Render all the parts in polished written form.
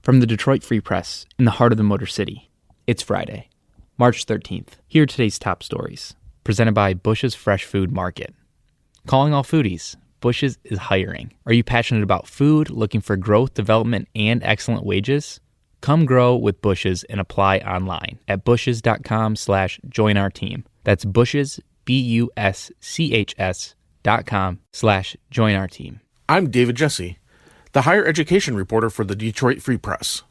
From the Detroit Free Press, in the heart of the Motor City, it's Friday, March 13th. Here are today's top stories, presented by Bush's Fresh Food Market. Calling all foodies, Bush's is hiring. Are you passionate about food, looking for growth, development, and excellent wages? Come grow with Bush's and apply online at bushes.com/join our team. That's Bush's, BUSCHS.com/join our team. I'm David Jesse, the higher education reporter for the Detroit Free Press.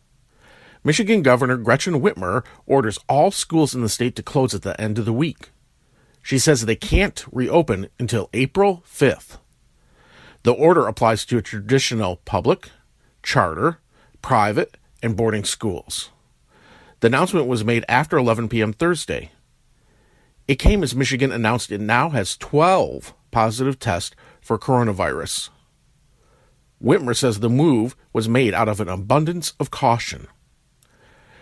Michigan Governor Gretchen Whitmer orders all schools in the state to close at the end of the week. She says they can't reopen until April 5th. The order applies to traditional public, charter, private, and boarding schools. The announcement was made after 11 p.m. Thursday. It came as Michigan announced it now has 12 positive tests for coronavirus. Whitmer says the move was made out of an abundance of caution.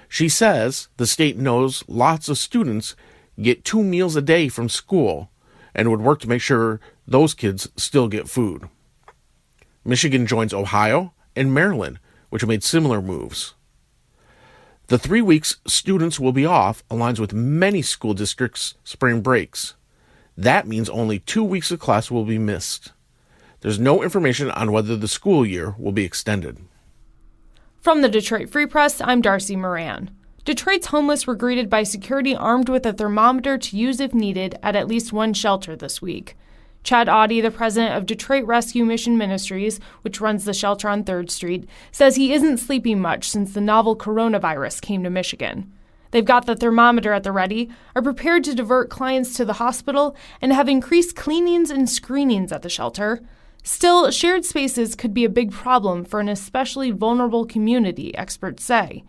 She says the state knows lots of students get 2 meals a day from school and would work to make sure those kids still get food. Michigan joins Ohio and Maryland, which made similar moves. The 3 weeks students will be off aligns with many school districts' spring breaks. That means only 2 weeks of class will be missed. There's no information on whether the school year will be extended. From the Detroit Free Press, I'm Darcy Moran. Detroit's homeless were greeted by security armed with a thermometer to use if needed at least one shelter this week. Chad Audie, the president of Detroit Rescue Mission Ministries, which runs the shelter on 3rd Street, says he isn't sleeping much since the novel coronavirus came to Michigan. They've got the thermometer at the ready, are prepared to divert clients to the hospital, and have increased cleanings and screenings at the shelter. Still, shared spaces could be a big problem for an especially vulnerable community, experts say.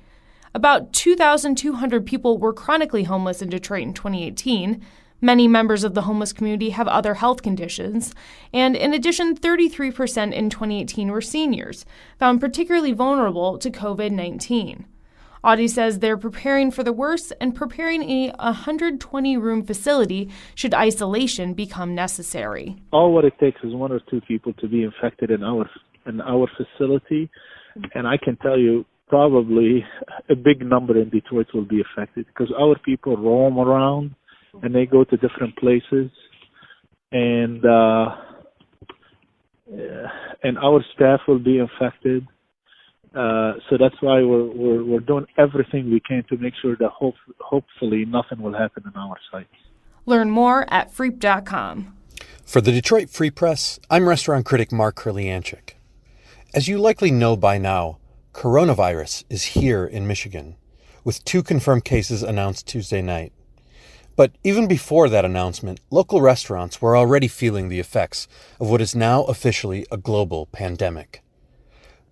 About 2,200 people were chronically homeless in Detroit in 2018. Many members of the homeless community have other health conditions. And in addition, 33% in 2018 were seniors, found particularly vulnerable to COVID-19. Audie says they're preparing for the worst and preparing a 120-room facility should isolation become necessary. All what it takes is 1 or 2 people to be infected in our facility, and I can tell you probably a big number in Detroit will be affected because our people roam around and they go to different places, and our staff will be infected. So that's why we're doing everything we can to make sure that hopefully nothing will happen in our site. Learn more at freep.com. For the Detroit Free Press, I'm restaurant critic Mark Kurlianchik. As you likely know by now, coronavirus is here in Michigan, with 2 confirmed cases announced Tuesday night. But even before that announcement, local restaurants were already feeling the effects of what is now officially a global pandemic.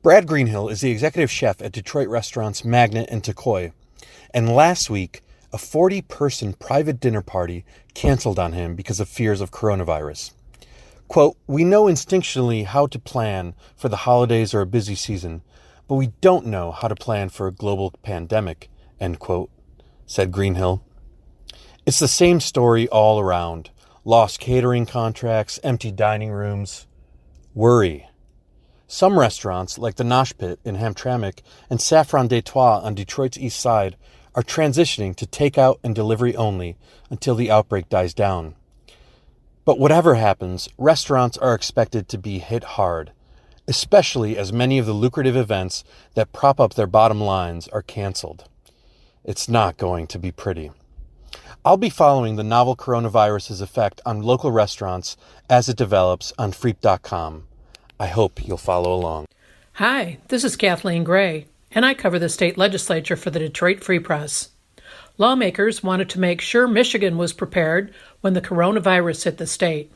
Brad Greenhill is the executive chef at Detroit restaurants Magnet and Takoy, and last week, a 40-person private dinner party canceled on him because of fears of coronavirus. Quote, "We know instinctually how to plan for the holidays or a busy season, but we don't know how to plan for a global pandemic," end quote, said Greenhill. It's the same story all around. Lost catering contracts, empty dining rooms. Worry. Some restaurants, like the Nosh Pit in Hamtramck and Saffron des Trois on Detroit's east side, are transitioning to takeout and delivery only until the outbreak dies down. But whatever happens, restaurants are expected to be hit hard, especially as many of the lucrative events that prop up their bottom lines are canceled. It's not going to be pretty. I'll be following the novel coronavirus's effect on local restaurants as it develops on freep.com. I hope you'll follow along. Hi, this is Kathleen Gray, and I cover the state legislature for the Detroit Free Press. Lawmakers wanted to make sure Michigan was prepared when the coronavirus hit the state.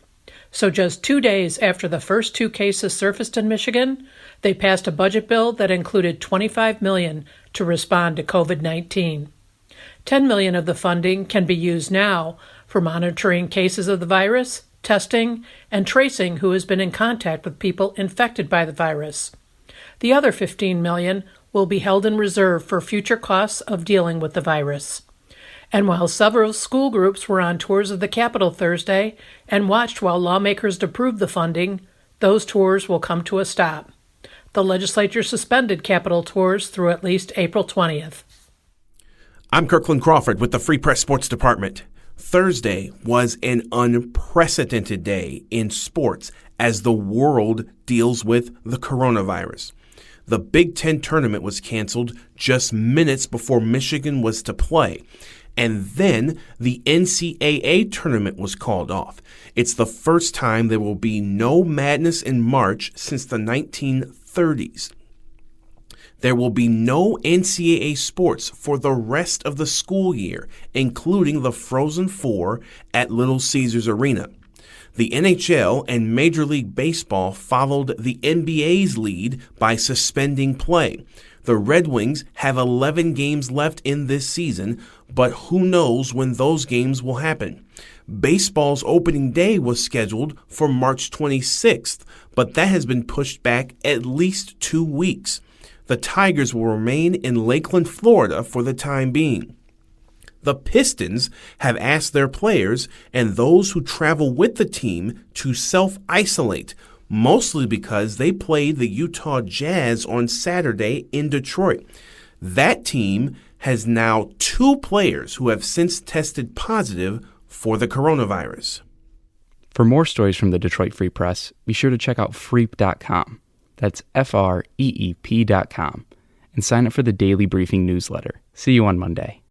So just 2 days after the first 2 cases surfaced in Michigan, they passed a budget bill that included $25 million to respond to COVID-19. $10 million of the funding can be used now for monitoring cases of the virus, testing, and tracing who has been in contact with people infected by the virus. The other $15 million will be held in reserve for future costs of dealing with the virus. And while several school groups were on tours of the Capitol Thursday and watched while lawmakers approved the funding, those tours will come to a stop. the legislature suspended Capitol tours through at least April 20th. I'm Kirkland Crawford with the Free Press Sports Department. Thursday was an unprecedented day in sports as the world deals with the coronavirus. The Big Ten tournament was canceled just minutes before Michigan was to play. And then the NCAA tournament was called off. It's the first time there will be no Madness in March since the 1930s. There will be no NCAA sports for the rest of the school year, including the Frozen Four at Little Caesars Arena. The NHL and Major League Baseball followed the NBA's lead by suspending play. The Red Wings have 11 games left in this season, but who knows when those games will happen. Baseball's opening day was scheduled for March 26th, but that has been pushed back at least 2 weeks. The Tigers will remain in Lakeland, Florida for the time being. The Pistons have asked their players and those who travel with the team to self-isolate, mostly because they played the Utah Jazz on Saturday in Detroit. That team has now 2 players who have since tested positive for the coronavirus. For more stories from the Detroit Free Press, be sure to check out freep.com. That's FREEP.com. And sign up for the Daily Briefing newsletter. See you on Monday.